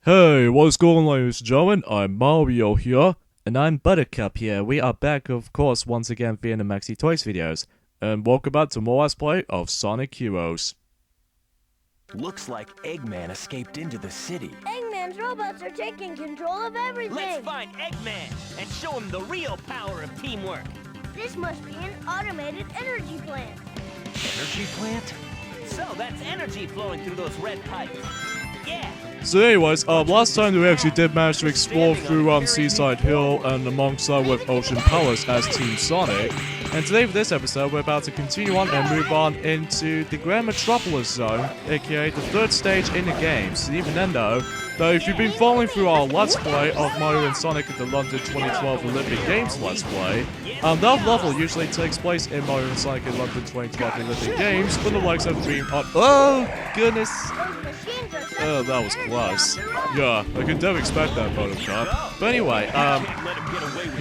Hey, what's going on, ladies and gentlemen? I'm Mario here. And I'm Buttercup here. We are back, of course, once again via the Maxi Toys videos. And welcome back to more Let's Play of Sonic Heroes. Looks like Eggman escaped into the city. Eggman's robots are taking control of everything. Let's find Eggman and show him the real power of teamwork. This must be an automated energy plant. Energy plant? So that's energy flowing through those red pipes. Yeah. So anyways, last time we actually did manage to explore through Seaside Hill and alongside with Ocean Palace as Team Sonic. And today for this episode, we're about to continue on and move on into the Grand Metropolis zone, aka the third stage in the game. So even then though if you've been following through our Let's Play of Mario and Sonic at the London 2012 Olympic Games Let's Play, that level usually takes place in Mario and Sonic at London 2012 Olympic Games for the likes of Dream on— oh goodness! Oh, that was close. Yeah, I could never expect that, Buttercup. But anyway,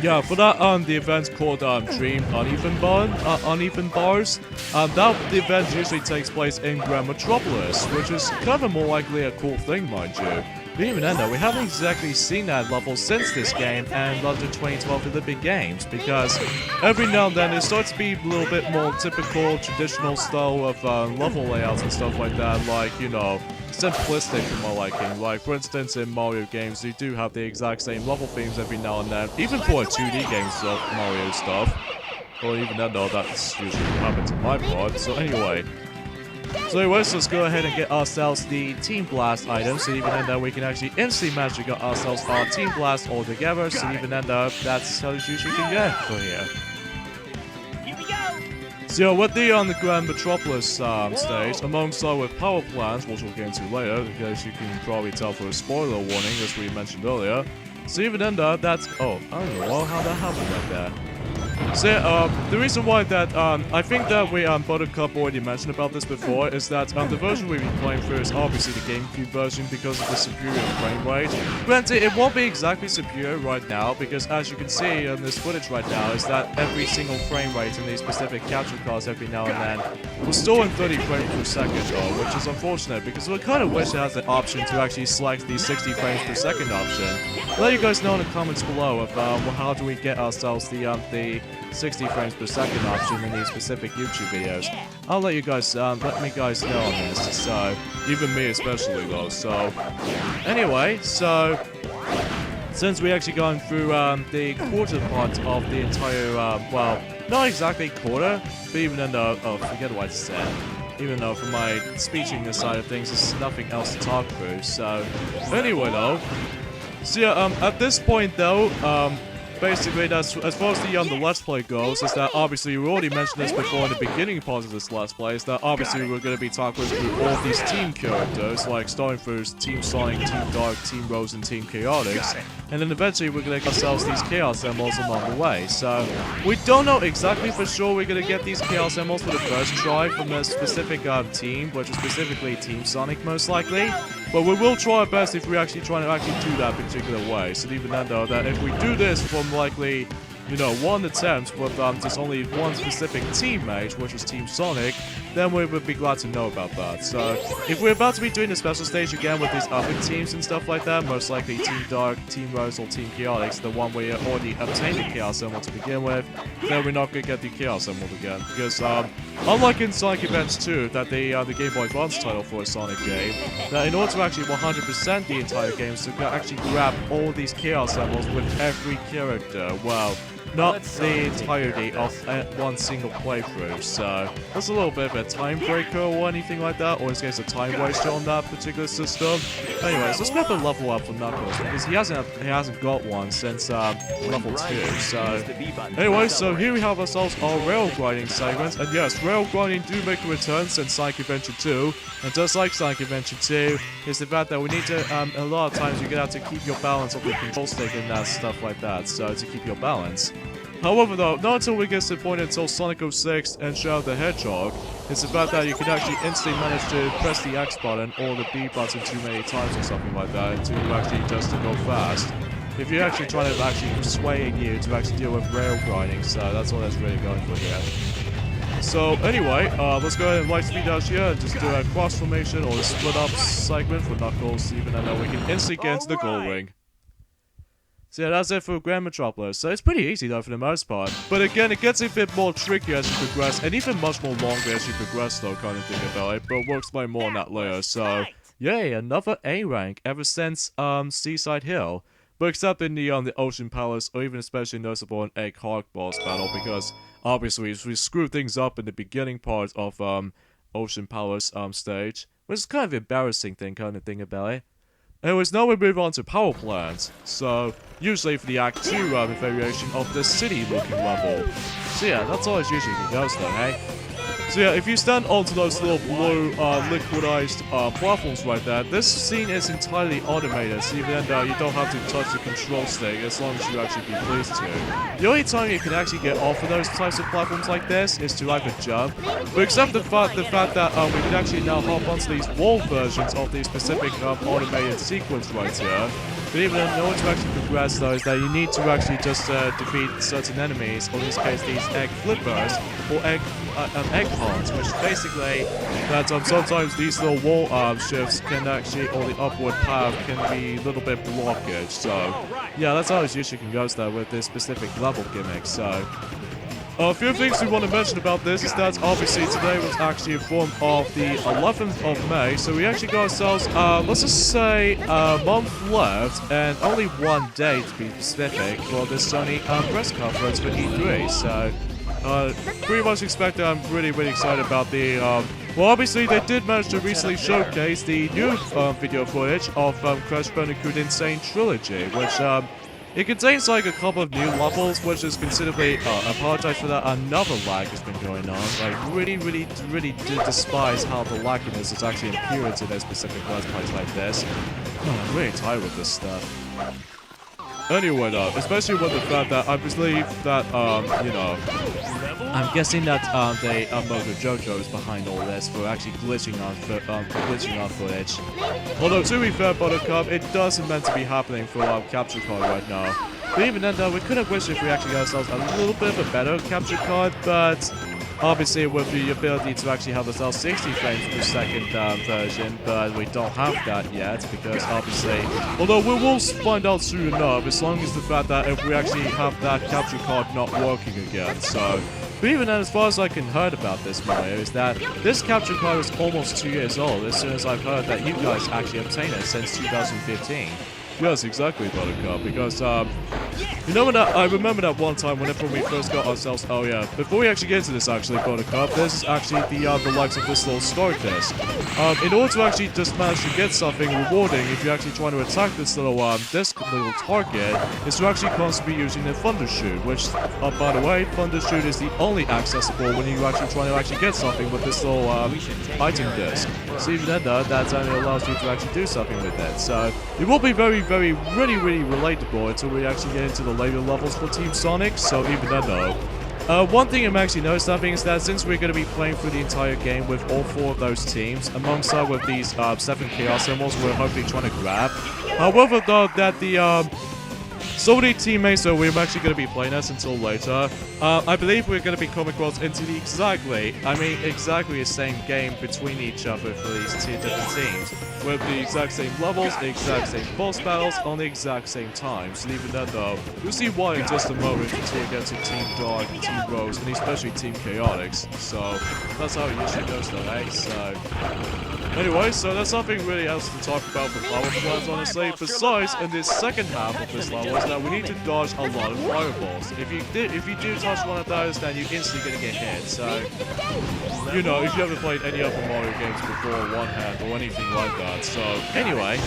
yeah, for that, the event's called, Dream Uneven Bars. That the event usually takes place in Grand Metropolis, which is kind of more likely a cool thing, mind you. But even then, though, we haven't exactly seen that level since this game and London 2012 Olympic Games, because every now and then it starts to be a little bit more typical, traditional style of level layouts and stuff like that, like, you know, simplistic for my liking. Like, for instance, in Mario games, you do have the exact same level themes every now and then, even for 2D games of Mario stuff. Or even then, though, that's usually what happens in my part. So anyway. So anyways, let's go ahead and get ourselves the Team Blast item, so even then we can actually instantly manage to get ourselves our Team Blast all together, so even then that's how you usually can get for here. Here we go. So with the Grand Metropolis stage, alongside with power plants, which we'll get into later, because you can probably tell for a spoiler warning, as we mentioned earlier. So even then that's— oh, I don't know how that happened like that. So, the reason why that, I think that we, Buttercup already mentioned about this before, is that, the version we've been playing through is obviously the GameCube version because of the superior frame rate. Granted, it won't be exactly superior right now, because as you can see in this footage right now, is that every single frame rate in these specific capture cards every now and then was still in 30 frames per second, though, which is unfortunate, because we kind of wish it has the option to actually select the 60 frames per second option. Let you guys know in the comments below of, how do we get ourselves the 60 frames per second option in these specific YouTube videos. I'll let you guys, let me guys know on this, so, even me especially though, so, anyway, so, since we actually gone through, the quarter part of the entire, well, not exactly quarter, but even then though— oh, forget what I said. Even though from my speeching side of things, there's nothing else to talk through, so, anyway though, so yeah, at this point though, basically, that's as far as the Let's Play goes, is that obviously we already mentioned this before in the beginning part of this Let's Play, is that obviously we're going to be talking through all these team characters, like starting through Team Sonic, Team Dark, Team Rose, and Team Chaotix, and then eventually we're going to get ourselves these Chaos Emeralds along the way. So, we don't know exactly for sure we're going to get these Chaos Emeralds for the first try from a specific team, which is specifically Team Sonic most likely. But we will try our best if we actually try to do that particular way. So even then though, that if we do this from likely, you know, one attempt with just only one specific teammate, which is Team Sonic, then we would be glad to know about that. So, if we're about to be doing a special stage again with these other teams and stuff like that, most likely Team Dark, Team Rose, or Team Chaotix, the one we already obtained the Chaos Emerald to begin with, then we're not going to get the Chaos Emerald again. Because, unlike in Sonic Adventure 2, that the Game Boy Advance title for a Sonic game, that in order to actually 100% the entire game, so you can actually grab all these Chaos Emeralds with every character, well, not the entirety of one single playthrough, so that's a little bit of a time breaker or anything like that, or in this case a time waster on that particular system. Anyways, let's grab a level up for Knuckles, because he hasn't got one since level 2, so anyway, so here we have ourselves our rail grinding segments, and yes, rail grinding do make a return since Sonic Adventure 2, and just like Sonic Adventure 2, is the fact that we need to, a lot of times you're gonna have to keep your balance on the control stick and that stuff like that, so to keep your balance. However though, not until we get to the point until Sonic 06 and Shadow the Hedgehog, it's the fact that you can actually instantly manage to press the X button or the B button too many times or something like that to actually just to go fast. If you're actually trying to actually persuade you to actually deal with rail grinding, so that's all that's really going for here. So anyway, let's go ahead and light speed dash here and just do a cross formation or a split up segment for Knuckles, even though we can instantly get into the gold ring. So yeah, that's it for Grand Metropolis. So it's pretty easy though for the most part. But again, it gets a bit more tricky as you progress, and even much more longer as you progress though, kind of thing about it. But we'll explain more on that later. So yay, another A rank ever since Seaside Hill. But except in the Ocean Palace, or even especially noticeable in Egg Hog boss battle, because obviously we screwed things up in the beginning part of Ocean Palace stage, which is kind of an embarrassing thing, kind of thing about it. Anyways, now we move on to power plants. So, usually for the Act 2 variation of the city-looking level. So yeah, that's always usually goes though, hey? So yeah, if you stand onto those little blue liquidized platforms right there, this scene is entirely automated, so even you don't have to touch the control stick as long as you actually be pleased to. The only time you can actually get off of those types of platforms like this is to either jump, but except the fact that we can actually now hop onto these wall versions of these specific automated sequence right here. But even in order to actually progress though, is that you need to actually just defeat certain enemies, or in this case these egg flippers, or egg hogs, which basically that sometimes these little wall shifts can actually, or the upward path can be a little bit blockage. So yeah, that's how it usually can go though with this specific level gimmick. So a few things we want to mention about this is that obviously today was actually in form of the 11th of May, so we actually got ourselves, let's just say, a month left, and only one day to be specific for this Sony press conference for E3, so pretty much expect that. I'm really excited about the, well obviously they did manage to recently showcase the new video footage of Crash Bandicoot Insane Trilogy, which it contains like a couple of new levels, which is considerably, apologize for that, another lag has been going on. Like, really do despise how the lagginess is actually inherent in a specific Let's Plays like this. Oh, I'm really tired with this stuff. Anyway though, especially with the fact that I believe that, you know, I'm guessing that the Mojo Jojo is behind all this for actually glitching on footage. Although to be fair, Buttercup, it doesn't meant to be happening for capture card right now. But even then though, we could have wished if we actually got ourselves a little bit of a better capture card, but obviously with the ability to actually have ourselves 60 frames per second version, but we don't have that yet because obviously, although we will find out soon enough, as long as the fact that if we actually have that capture card not working again. So, but even then, as far as I can heard about this, Mario, is that this capture card is almost 2 years old, as soon as I've heard that you guys actually obtained it since 2015. Yes, exactly, Buttercup, because, you know when I remember that one time whenever we first got ourselves, oh yeah, before we actually get into this actually, Buttercup, this is actually the likes of this little start disc. In order to actually just manage to get something rewarding, if you're actually trying to attack this little, little target, is to actually constantly be using the Thunder Shoot, which, by the way, Thunder Shoot is the only accessible when you actually try to actually get something with this little, item disc. So even then though, that only allows you to actually do something with it, so it will be really relatable until we actually get into the later levels for Team Sonic, so even then though. One thing I'm actually noticing is that since we're going to be playing through the entire game with all 4 of those teams, alongside with these 7 Chaos Emeralds we're hopefully trying to grab. However though, that the so many teammates that we're actually going to be playing as until later, I believe we're going to be coming across into the exactly the same game between each other for these 2 different teams, with the exact same levels, the exact same boss battles, on the exact same time. So even then though, you'll see why in just a moment until we get to Team Dark, Team Rose, and especially Team Chaotix. So that's how it usually goes though, eh? So anyway, so there's nothing really else to talk about for power plants, honestly. Besides, in this second half of this level, is that we need to dodge a lot of fireballs. If you do touch one of those, then you're instantly gonna get hit. So, you know, if you haven't played any other Mario games before, One Hand or anything like that. So, anyway.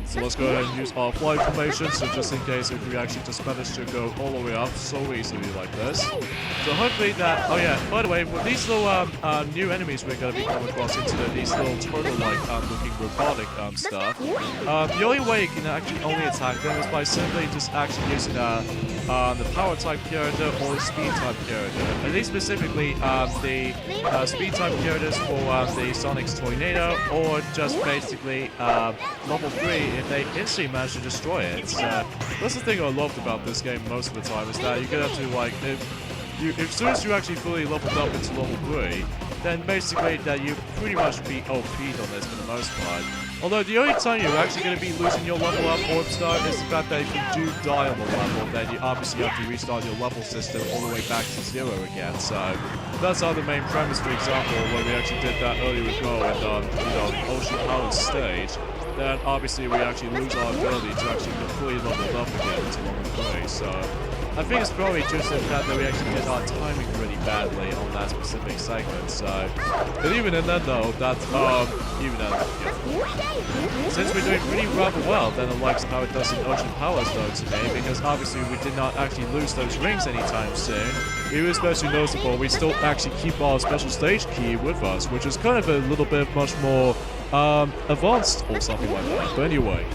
So let's go ahead and use our flight formation, so just in case if we actually just manage to go all the way up so easily like this. So hopefully that, oh yeah, by the way, with these little new enemies we're going to be coming across into these little turtle-like looking robotic stuff, the only way you can actually only attack them is by simply just actually using the power type character or the speed type character. And these specifically the speed type characters for the Sonic's Tornado, or just basically level 3 if they instantly manage to destroy it. So that's the thing I loved about this game most of the time, is that you get up to like as soon as you actually fully leveled up into level 3, then basically that you pretty much be OP'd on this for the most part. Although the only time you're actually going to be losing your level up orb star is the fact that if you do die on the level, then you obviously have to restart your level system all the way back to 0 again. So that's our main premise, for example, when we actually did that earlier ago in Ocean Palace stage. Then obviously we actually lose our ability to actually get fully leveled up again into level 3. So I think it's probably just the fact that we actually did our timing really badly on that specific segment. So, but even in then though, that's since we're doing pretty rather well than the likes of how it does in Ocean Palace though today, because obviously we did not actually lose those rings anytime soon. It was especially noticeable we still actually keep our special stage key with us, which is kind of a little bit much more advanced or something like that. But anyway.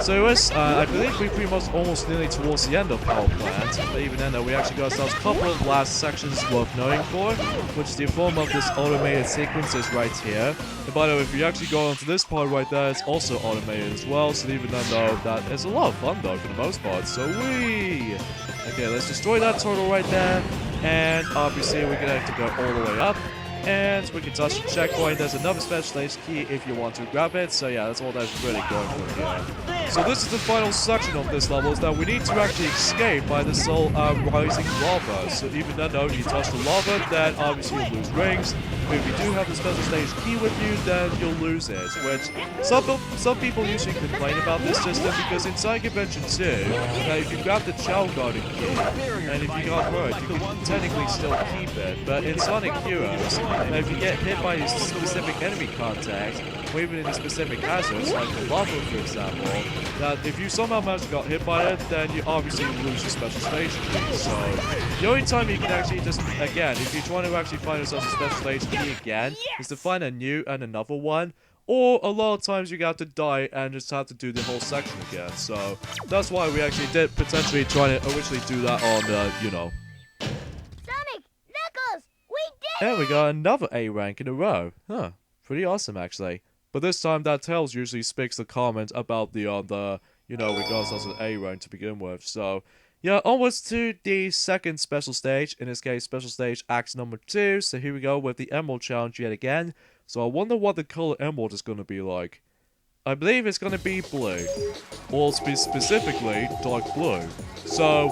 So I believe we pretty much almost nearly towards the end of Power Plant, but even then though, we actually got ourselves a couple of last sections worth knowing for, which is the form of this automated sequences right here. And by the way, if you actually go onto this part right there, it's also automated as well, so even then though, that is a lot of fun though for the most part, so whee! Okay, let's destroy that turtle right there, and obviously we're gonna have to go all the way up. And we can touch the checkpoint. There's another special stage key if you want to grab it. So yeah, that's all that's really going for here. So this is the final section of this level, is that we need to actually escape by this whole rising lava. So even then though, if you touch the lava, then obviously you'll lose rings. But if you do have the special stage key with you, then you'll lose it. Which some people usually complain about this system, because in Sonic Adventure 2, if you grab the Chow Garden key, and if you got hurt, you can technically still keep it. But in Sonic Heroes, if you get hit by a specific enemy contact, or even in a specific hazards, like the lava for example, that if you somehow manage to get hit by it, then you obviously lose your special stage key. So the only time you can actually just, again, if you're trying to actually find yourself a special stage key again, is to find a new and another one. Or a lot of times you have to die and just have to do the whole section again. So that's why we actually did potentially try to originally do that on, And we got another A rank in a row. Huh. Pretty awesome, actually. But this time, that Tails usually speaks the comment about we got ourselves an A rank to begin with. So, yeah, onwards to the second special stage. In this case, special stage Act number 2. So here we go with the Emerald Challenge yet again. So I wonder what the color Emerald is going to be like. I believe it's going to be blue. Or specifically, dark blue. So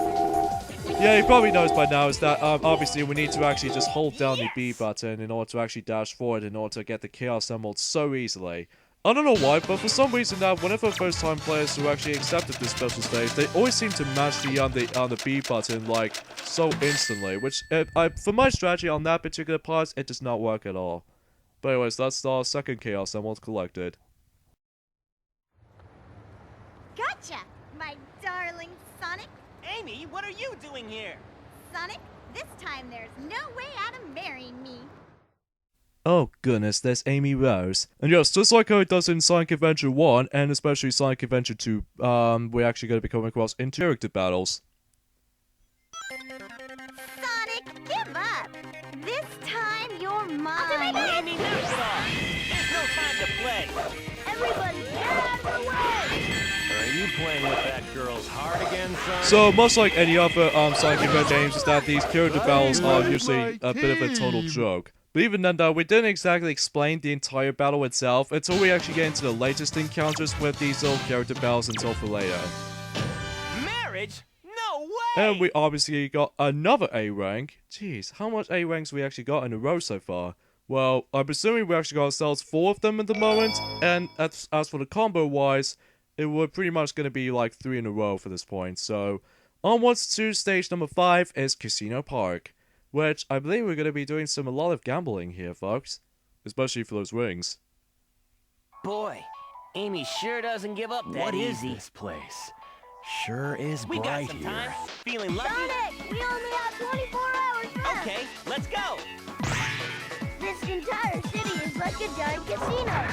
yeah, you probably noticed by now is that obviously we need to actually just hold down the B button in order to actually dash forward in order to get the Chaos Emerald so easily. I don't know why, but for some reason now, whenever first time players who actually accepted this special stage, they always seem to mash the B button like so instantly, which for my strategy on that particular part, it does not work at all. But anyways, that's our second Chaos Emerald collected. Gotcha, my darling Sonic. Amy, what are you doing here? Sonic, this time there's no way out of marrying me. Oh goodness, there's Amy Rose. And yes, just like how it does in Sonic Adventure 1, and especially Sonic Adventure 2, we're actually going to be coming across interactive battles. Sonic, give up! This time you're mine! Amy, knock it off! There's no time to play! Everybody, get out of the way! Are you playing with that girl's heart again, son? So, much like any other Sonic Adventure games, is that these character battles are usually a bit of a total joke. But even then though, we didn't exactly explain the entire battle itself until we actually get into the latest encounters with these little character battles until for later. Marriage? No way! And we obviously got another A rank. Jeez, how much A ranks we actually got in a row so far? Well, I'm assuming we actually got ourselves 4 of them at the moment, and as for the combo wise, it would pretty much going to be like 3 in a row for this point. So, onwards to stage number 5 is Casino Park, which I believe we're going to be doing a lot of gambling here, folks. Especially for those rings. Boy, Amy sure doesn't give up that What is easy. this place? Sure is We got bright some here. time. Feeling lucky? Sonic, we only have 24 hours left. Okay, let's go! This entire city is like a giant casino.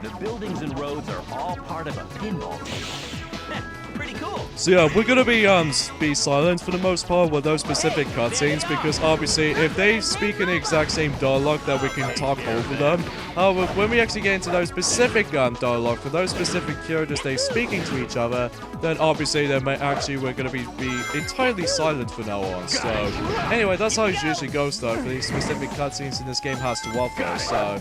The buildings and roads are all part of a pinball table. Pretty pretty cool. So yeah, we're gonna be silent for the most part with those specific cutscenes because obviously if they speak in the exact same dialogue that we can talk over them. However, when we actually get into those specific dialogue for those specific characters they speaking to each other, then obviously we're gonna be entirely silent from now on. So anyway, that's how it usually goes though for these specific cutscenes in this game has to offer. So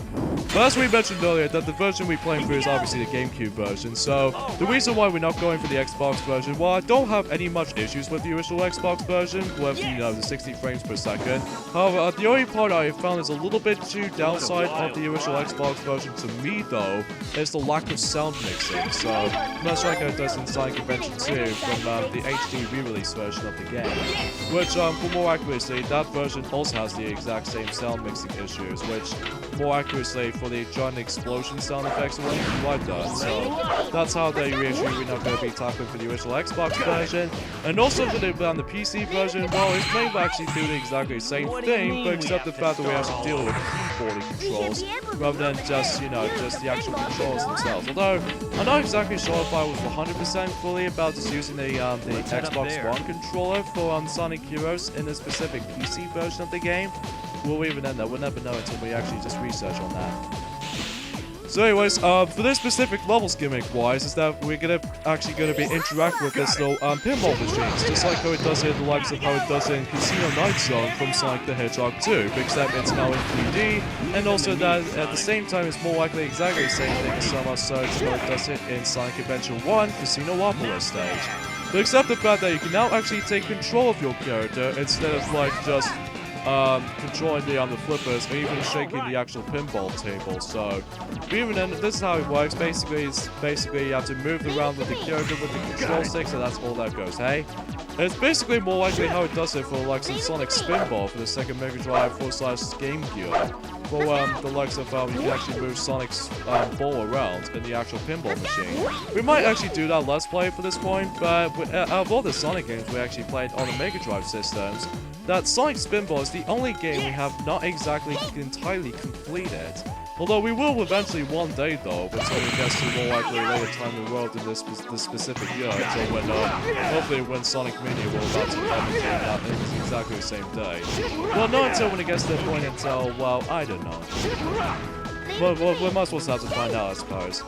but as we mentioned earlier, that the version we're playing through is obviously the GameCube version. So the reason why we're not going for the Xbox version, well, I don't have any much issues with the original Xbox version with, you know, the 60 frames per second. However, the only part I found is a little bit too downside of the original Xbox version to me, though, is the lack of sound mixing. So, much like it does in Sonic Adventure 2 from the HD re-release version of the game, which, for more accuracy, that version also has the exact same sound mixing issues, which, more accuracy, for the giant explosion sound effects or anything like that. So, that's how they reassure we're not going to be tackling for the original Xbox version. And also for the PC version, well, it's mainly actually doing exactly the same thing, but except the fact that we actually deal with keyboard controls rather than just, you know, just the actual controls themselves. Although, I'm not exactly sure if I was 100% fully about just using the Xbox One controller for Sonic Heroes in a specific PC version of the game. We'll even end that. We'll never know until we actually just research on that. So anyways, for this specific levels gimmick-wise, is that we're actually gonna be interacting with this little pinball machines, just like how it does in the likes of how it does in Casino Night Zone from Sonic the Hedgehog 2, except it's now in 3D, and also that at the same time it's more likely exactly the same thing as some as how it does it in Sonic Adventure 1 Casinopolis stage. But except the fact that you can now actually take control of your character instead of like just controlling the flippers or even shaking the actual pinball table. So even then, this is how it works. Basically you have to move around with the character with the control stick, so that's all that goes, hey? And it's basically more likely how it does it for like some Sonic Spinball for the Sega Mega Drive / Game Gear. For the likes of you can actually move Sonic's ball around in the actual pinball machine. We might actually do that Let's Play for this point, but out of all the Sonic games we actually played on the Mega Drive systems, that Sonic Spinball is the only game we have not exactly entirely completed. Although we will eventually one day though, but so we get to more likely later time in the world in this specific year, until when hopefully when Sonic Mania will about to come out it's exactly the same day. Well, not until when it gets to the point until, well, I don't know. Well, we might as well have to find out, I suppose.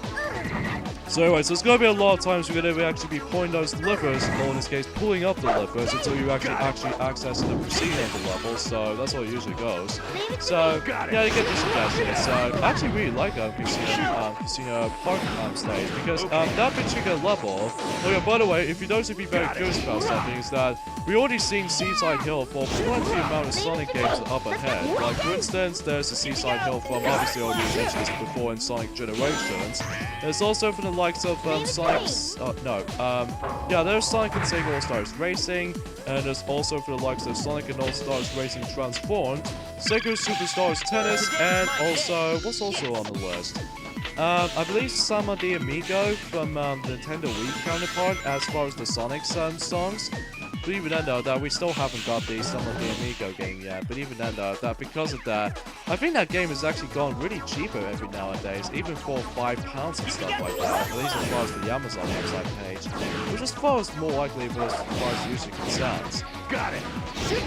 So anyways, there's going to be a lot of times we're going to actually be pulling those levers, or in this case, pulling up the levers until you actually access the proceeding of the level, so that's how it usually goes. So, yeah, you get the suggestions. So, I actually really like Casino Park stage, because that particular level, oh yeah, by the way, if you notice to be very curious about something, is that we already seen Seaside Hill for plenty amount of Sonic games up ahead. Like, for instance, there's the Seaside Hill from, obviously already mentioned this before in Sonic Generations. There's also from the likes of Sonic's, there's Sonic and Sega All-Stars Racing, and there's also for the likes of Sonic and All-Stars Racing Transformed, Sega Superstars Tennis, and also, what's also on the list? I believe some of the Amigo from the Nintendo Wii counterpart as far as the Sonic songs. But even then though, that we still haven't got the Some of the Amigo game yet. But even then though, that because of that, I think that game has actually gone really cheaper every nowadays, even for £5 and stuff like that. At least as far as the Amazon website page, which as far as more likely as far as usually concerns. Got it.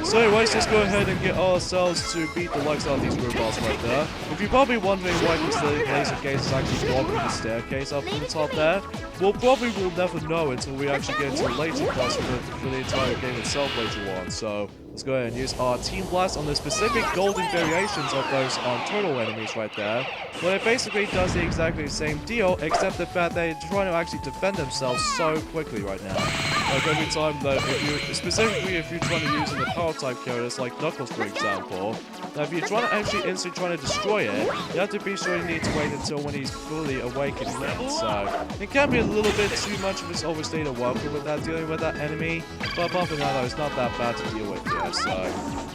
So anyways, let's go ahead and get ourselves to beat the likes of these robots right there. If you're probably wondering why this laser case is actually blocking the staircase up from the top there, well, probably we'll never know until we actually get into a later class for the entire game itself later on. So let's go ahead and use our Team Blast on the specific golden variations of those turtle enemies right there. Well, it basically does the exactly same deal, except the fact that they're trying to actually defend themselves so quickly right now. Like every time that, if you're trying to use in the power type characters like Knuckles for example, now if you're trying to actually instantly trying to destroy it, you have to be sure you need to wait until when he's fully awake and lit. So it can be a little bit too much of an overstated welcome with that dealing with that enemy, but apart from that though, it's not that bad to deal with here. So,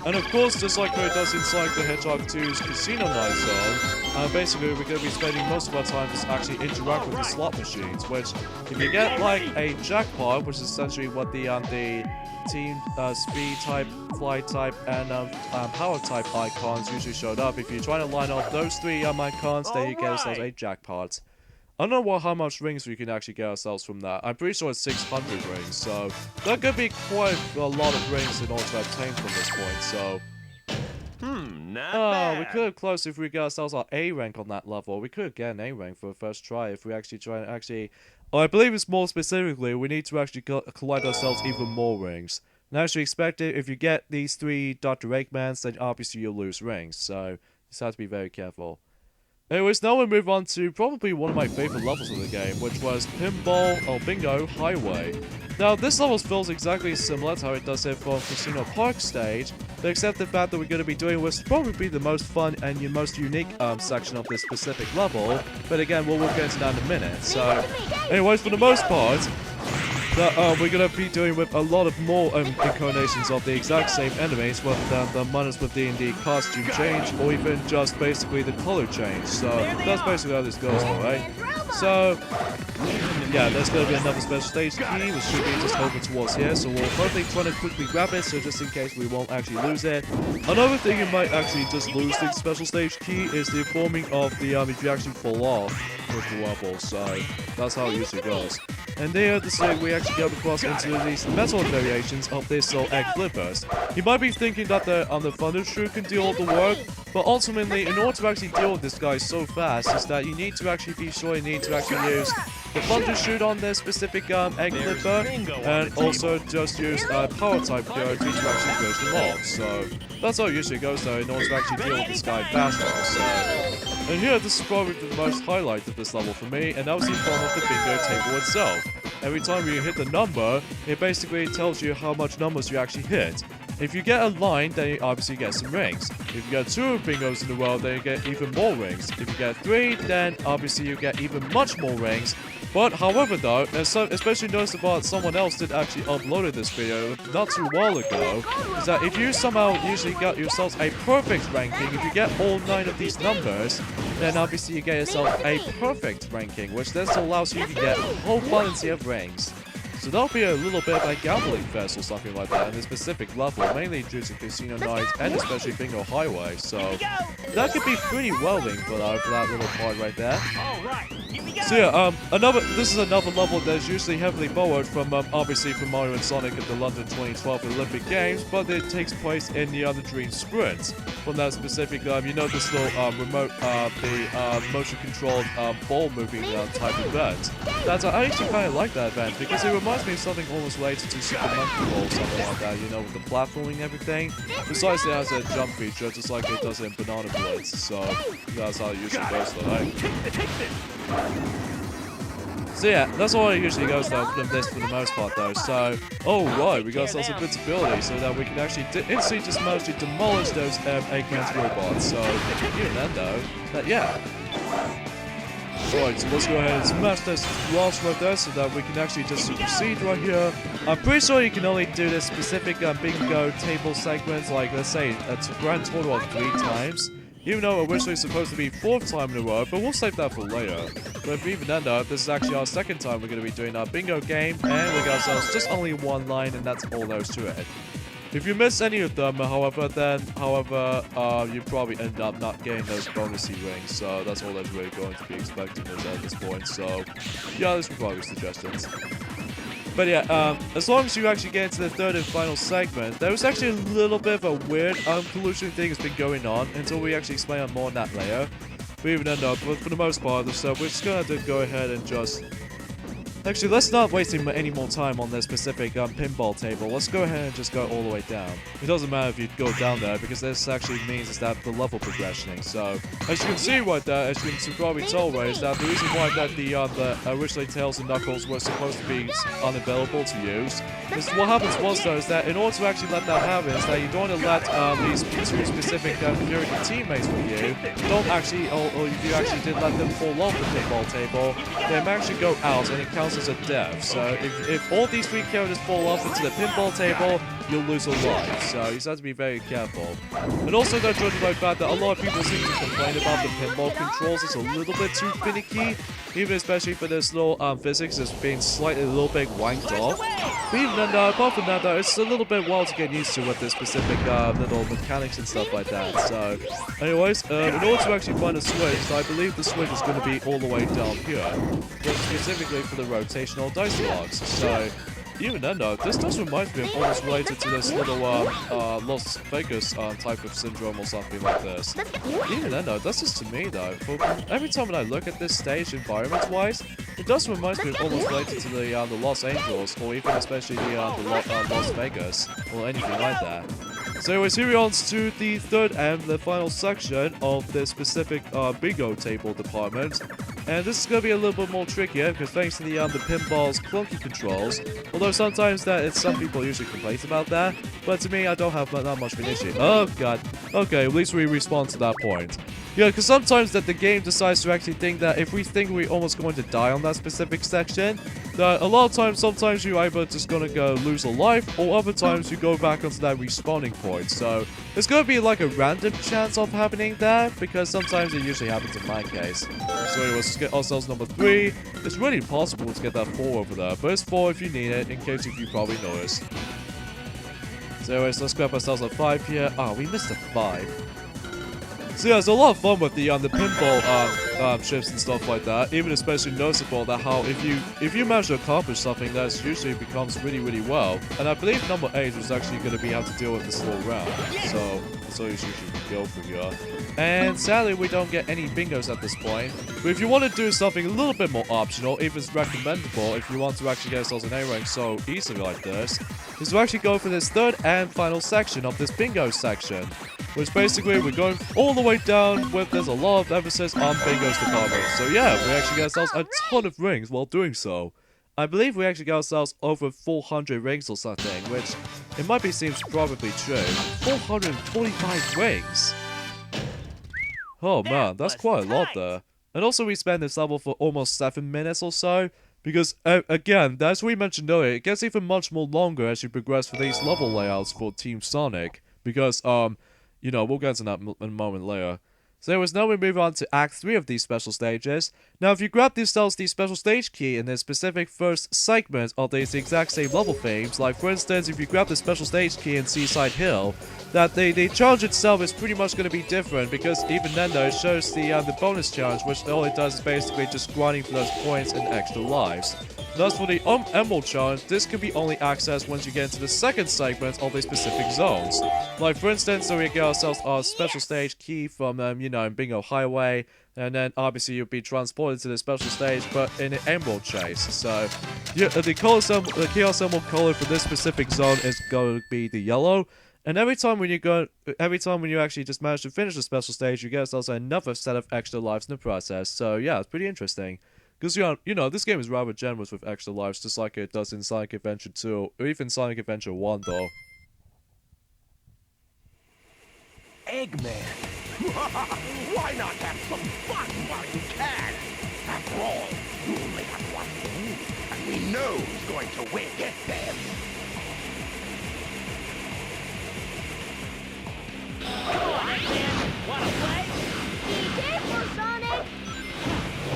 and of course, just like it does in Sonic the Hedgehog 2's Casino Night Zone, basically we're going to be spending most of our time just actually interact with the slot machines, which if you get like a jackpot, which is essentially what the team speed type, fly type, and power type icons usually showed up. If you're trying to line up those three icons, then you get yourself a jackpot. I don't know how much rings we can actually get ourselves from that. I'm pretty sure it's 600 rings, so that could be quite a lot of rings in order to obtain from this point, so... Not Oh, bad. we could have closed if we got ourselves our A rank on that level. We could get an A rank for the first try if we actually try and actually... Oh, I believe it's more specifically, we need to actually collect ourselves even more rings. And as you expected, if you get these 3 Dr. Eggmans, then obviously you'll lose rings, so you just have to be very careful. Anyways, now we move on to probably one of my favorite levels of the game, which was Pinball or Bingo Highway. Now, this level feels exactly similar to how it does it from Casino Park stage, but except the fact that we're going to be doing was probably the most fun and the most unique section of this specific level. But again, we'll get into that in a minute. So, anyways, for the most part, we're going to be doing with a lot of more incarnations of the exact same enemies, whether the minus with the costume change or even just basically the color change. So that's basically how this goes, alright? So yeah, there's going to be another special stage key, which should be just over towards here. So we'll hopefully try to quickly grab it, so just in case we won't actually lose it. Another thing you might actually just lose the special stage key is the forming of the if you actually fall off with the level. So that's how it usually goes. And there, we actually go across into these metal variations of this egg flippers. You might be thinking that the thunder shoot can do all the work, but ultimately, in order to actually deal with this guy so fast, is that you need to actually be sure you need to actually use the thunder shoot on this specific egg flipper, and also just use power type go to actually push them off. So that's how it usually goes though, in order to actually deal with this guy faster. So, and here, this is probably the most highlight of this level for me, and that was the form of the bingo table itself. Every time you hit the number, it basically tells you how much numbers you actually hit. If you get a line, then you obviously get some rings. If you get 2 bingos in a row, then you get even more rings. If you get 3, then obviously you get even much more rings. But however though, especially noticed about someone else did actually uploaded this video not too long ago, is that if you somehow usually got yourself a perfect ranking, if you get all 9 of these numbers, then obviously you get yourself a perfect ranking, which then allows you to get a whole bunch of rings. So that'll be a little bit of a gambling fest or something like that in this specific level, mainly due to Casino Night and especially Bingo Highway. So that could be pretty welding for that little part right there. So yeah, this is another level that's usually heavily borrowed from obviously from Mario and Sonic at the London 2012 Olympic Games, but it takes place in the other Dream Sprint. From that specific, you know, this little remote, the motion controlled ball moving type event. I actually kind of like that event because it reminds me of something almost related to Super Monkey Ball or something like that, you know, with the platforming and everything. Besides, it has a jump feature, just like it does in Banana Blitz. So that's how it usually goes, though, right? So yeah, that's all it usually goes though from this for the most part though. So, oh right, we got ourselves invincibility so that we can actually instantly just mostly demolish those Eggman's robots. So, even then though, yeah. Right, so let's go ahead and smash this blast right there so that we can actually just supersede right here. I'm pretty sure you can only do this specific bingo table segments, like let's say a grand total of 3 times. Even though originally it's supposed to be 4th time in a row, but we'll save that for later. But even then though, this is actually our 2nd time we're going to be doing our bingo game, and we got ourselves just only 1 line, and that's all there is to it. If you miss any of them, however, you probably end up not getting those bonusy rings, so that's all that's really going to be expected at this point, so yeah, those were probably suggestions. But yeah, as long as you actually get into the 3rd and final segment, there was actually a little bit of a weird collusion thing that's been going on until we actually explain more on that later. But even then though, for the most part of the stuff, we're just gonna have to go ahead and just... Actually, let's not waste any more time on this specific pinball table. Let's go ahead and just go all the way down. It doesn't matter if you go down there, because this actually means is that the level progressioning. So, as you can see right there, as you can probably tell right, is that the reason why that the originally Tails and Knuckles were supposed to be unavailable to use is what happens was though is that in order to actually let that happen is that you're going to let these 2 specific security teammates with you don't actually, or if you actually did let them fall off the pinball table, they actually go out and it counts as a death. So if all these 3 characters fall off into the pinball table, you'll lose a life. So you just have to be very careful. And also, don't judge by the fact that a lot of people seem to complain about the pinball controls. It's a little bit too finicky, even especially for this little physics as being slightly a little bit wanked off. But even then, apart from that, though, it's a little bit wild to get used to with the specific little mechanics and stuff like that. So, anyways, in order to actually find a switch, I believe the switch is going to be all the way down here, but specifically for the rotational dice locks. So, even then, though, this does remind me of almost related to this little Las Vegas type of syndrome or something like this. Even then, though, that's just to me, though. For every time when I look at this stage, environment-wise, it does remind me of almost related to the Los Angeles, or even especially the Las Vegas, or anything like that. So anyways, here we are to the third and the final section of this specific bingo table department. And this is going to be a little bit more trickier because thanks to the pinball's clunky controls. Although sometimes some people usually complain about that. But to me, I don't have that much of an issue. Oh god. Okay, at least we respond to that point. Yeah, because sometimes that the game decides to actually think that if we think we're almost going to die on that specific section, that a lot of times, sometimes you're either just going to go lose a life, or other times you go back onto that respawning point. So, it's going to be like a random chance of happening there, because sometimes it usually happens in my case. So anyways, let's get ourselves number 3. It's really impossible to get that 4 over there, but it's 4 if you need it, in case if you probably noticed. So anyways, let's grab ourselves a 5 here. Ah, we missed a 5. So yeah, it's a lot of fun with the pinball shifts and stuff like that. Even especially noticeable that how if you manage to accomplish something, that usually becomes really well. And I believe number 8 is actually going to be how to deal with this little round. So that's all you should go for here. And sadly, we don't get any bingos at this point. But if you want to do something a little bit more optional, if it's recommendable, if you want to actually get yourselves an A rank so easily like this, is to actually go for this third and final section of this bingo section. Which basically we're going all the way down with there's a lot of emphasis on bingo's department. So yeah, we actually get ourselves a ton of rings while doing so. I believe we actually got ourselves over 400 rings or something, which it might be seems probably true. 445 rings! Oh man, that's quite a lot there. And also we spent this level for almost 7 minutes or so. Because, again, as we mentioned earlier, it gets even much more longer as you progress for these level layouts for Team Sonic. Because, you know, we'll get into that in a moment later. So anyways, now we move on to Act 3 of these special stages. Now, if you grab yourselves the special stage key in the specific first segment of these exact same level themes, like for instance, if you grab the special stage key in Seaside Hill, that the challenge itself is pretty much going to be different, because even then though, it shows the bonus challenge, which all it does is basically just grinding for those points and extra lives. Thus, for the Emerald Challenge, this can be only accessed once you get into the second segment of the specific zones. Like, for instance, so we get ourselves our special stage key from, you know, Bingo Highway, and then obviously you'll be transported to the special stage, but in an Emerald Chase. So, yeah, the chaos symbol color for this specific zone is going to be the yellow. And every time when you actually just manage to finish the special stage, you get yourselves another set of extra lives in the process. So, yeah, it's pretty interesting. Because, you know, this game is rather generous with extra lives, just like it does in Sonic Adventure 2, or even Sonic Adventure 1, though. Eggman! Why not have some fun while you can? After all, you only have one thing, and we know who's going to win. Get them! Come on, Eggman! Wanna play? Be careful, Sonic!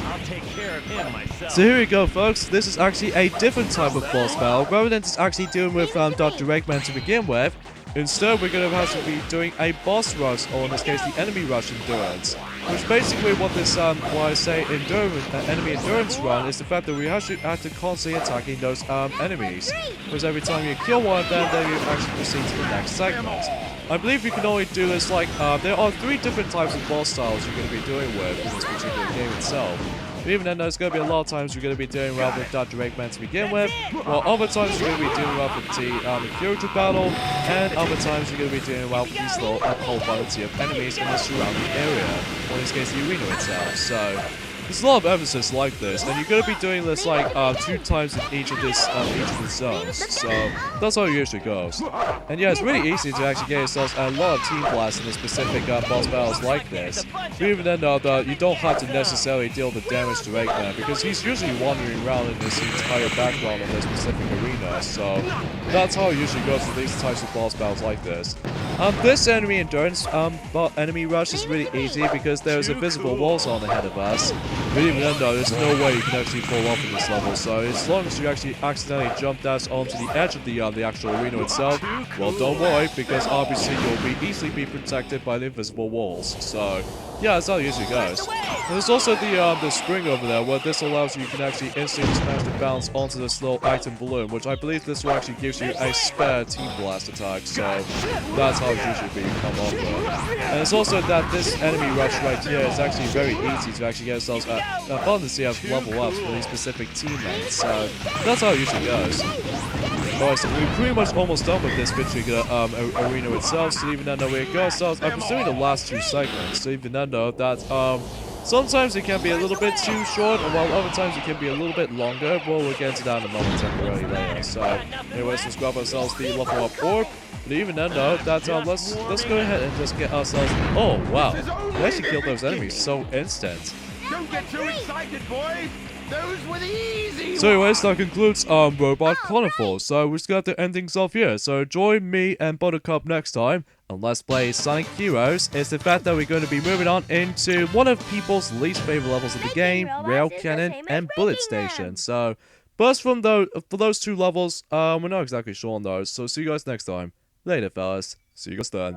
I'll take care of him myself. So here we go, folks. This is actually a different type of boss battle. Rather than just actually dealing with Dr. Eggman to begin with, instead we're going to have to be doing a boss rush, or in this case the enemy rush endurance. Which basically what this, why I say enemy endurance run is the fact that we actually have to constantly attacking those enemies. Because every time you kill one of them, then you actually proceed to the next segment. I believe you can only do this like, there are 3 different types of boss styles you're going to be doing with in this particular game itself. But even then, there's going to be a lot of times you're going to be dealing well with Dr. Eggman to begin with, while other times you're going to be dealing well with the character battle, and other times you're going to be dealing well with these little whole variety of enemies in the surrounding area, or in this case the arena itself. So, there's a lot of emphasis like this, and you're gonna be doing this like 2 times in each of the zones. So that's how it usually goes. And yeah, it's really easy to actually get yourselves a lot of team blasts in the specific boss battles like this. But even then, though, you don't have to necessarily deal the damage to Eggman because he's usually wandering around in this entire background of the specific arena. So that's how it usually goes with these types of boss battles like this. This enemy endurance enemy rush is really easy because there's invisible walls on ahead of us. But even then, though, there's no way you can actually fall off in this level. So as long as you actually accidentally jump dash onto the edge of the actual arena itself, well, don't worry, because obviously you'll be easily be protected by the invisible walls. So yeah, that's how it usually goes. And there's also the spring over there, where this allows you can actually instantly smash the bounce onto this little item balloon, which I believe this will actually gives you a spare team blast attack. So that's how it usually come off with. And it's also that this enemy rush right here is actually very easy to actually get yourselves abundance of level ups for these specific teammates. So that's how it usually goes. Alright, so we're pretty much almost done with this particular arena itself. So even then, though, we go ourselves. I'm assuming the last 2 segments. So even then, though, that sometimes it can be a little bit too short, while other times it can be a little bit longer. Well, we'll get into that in a moment temporarily later. So, anyways, let's grab ourselves the level up orb. But even then, though, that let's go ahead and just get ourselves. Oh wow, we actually killed those enemies so instant. Don't get too excited, boys. Those were the easy So anyways, that concludes Robot Carnival. So we're just gonna have to end things off here. So join me and Buttercup next time on Let's Play Sonic Heroes. It's the fact that we're going to be moving on into one of people's least favorite levels of the game, Rail Cannon and Bullet Station. So first for those 2 levels, we're not exactly sure on those. So see you guys next time. Later, fellas. See you guys then.